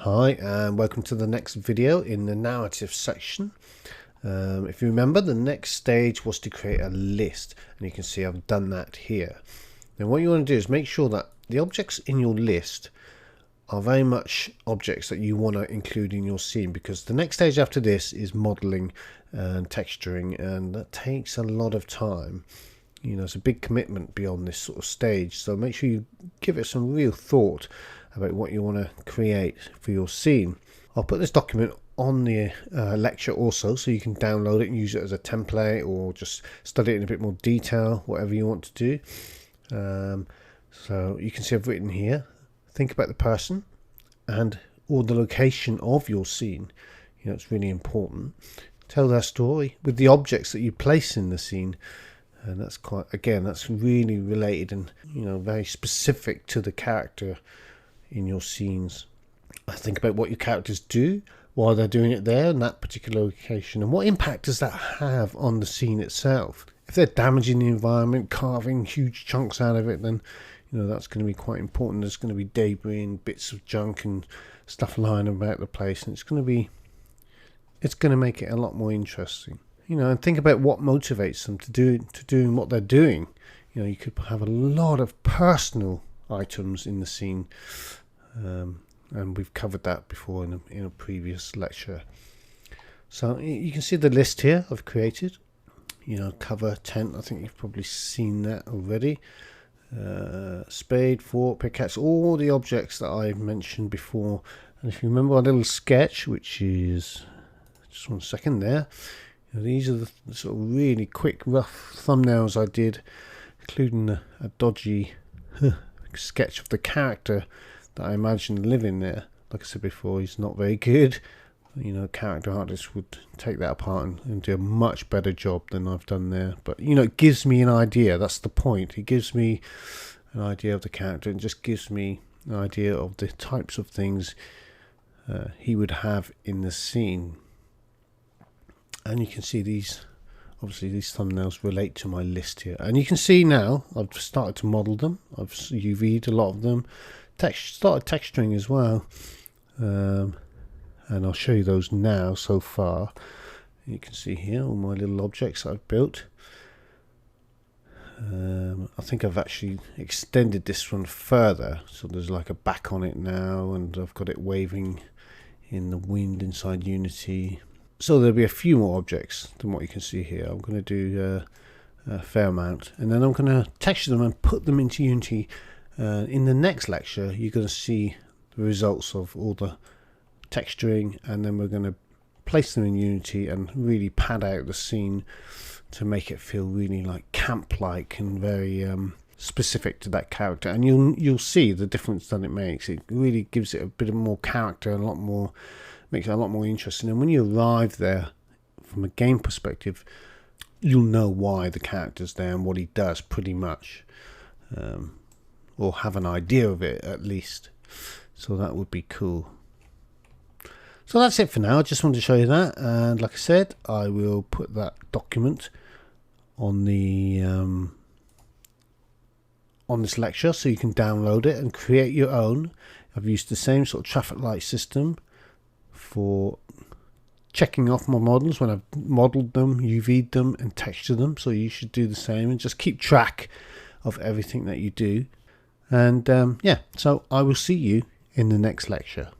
Hi and welcome to the next video in the narrative section. If you remember, the next stage was to create a list, and you can see I've done that here. Now what you want to do is make sure that the objects in your list are very much objects that you want to include in your scene, because the next stage after this is modeling and texturing, and that takes a lot of time. You know, it's a big commitment beyond this sort of stage, so make sure you give it some real thought about what you want to create for your scene. I'll put this document on the lecture also, so you can download it and use it as a template, or just study it in a bit more detail, whatever you want to do. So you can see I've written here, think about the person and or the location of your scene. You know, it's really important. Tell their story with the objects that you place in the scene. And that's quite, again, that's really related and, you know, very specific to the character in your scenes. Think about what your characters do while they're doing it there in that particular location, and what impact does that have on the scene itself. If they're damaging the environment, carving huge chunks out of it, then you know that's going to be quite important. There's going to be debris and bits of junk and stuff lying about the place, and it's going to make it a lot more interesting. You know, and think about what motivates them to do what they're doing. You know, you could have a lot of personal items in the scene, and we've covered that before in a previous lecture. So you can see the list here I've created. You know, cover, tent, I think you've probably seen that already. Spade, fork, pickaxe, all the objects that I mentioned before. And if you remember our little sketch, which is just 1 second there, you know, these are the sort of really quick, rough thumbnails I did, including a dodgy sketch of the character that I imagine living there. Like I said before, he's not very good. You know, character artists would take that apart and do a much better job than I've done there. But you know, it gives me an idea. That's the point. It gives me an idea of the character, and just gives me an idea of the types of things he would have in the scene. And you can see these, obviously these thumbnails relate to my list here, and you can see now I've started to model them. I've UV'd a lot of them, started texturing as well, and I'll show you those now. So far you can see here all my little objects that I've built. I think I've actually extended this one further, so there's like a back on it now, and I've got it waving in the wind inside Unity. So there'll be a few more objects than what you can see here. I'm going to do a fair amount, and then I'm going to texture them and put them into Unity. In the next lecture, you're going to see the results of all the texturing, and then we're going to place them in Unity and really pad out the scene to make it feel really like camp-like and very specific to that character. And you'll see the difference that it makes. It really gives it a bit of more character, a lot more. Makes it a lot more interesting, and when you arrive there from a game perspective, you'll know why the character's there and what he does, pretty much, or have an idea of it at least. So that would be cool. So that's it for now. I just wanted to show you that, and like I said, I will put that document on the on this lecture, so you can download it and create your own. I've used the same sort of traffic light system for checking off my models when I've modeled them, UV'd them and textured them, so you should do the same and just keep track of everything that you do. And yeah, so I will see you in the next lecture.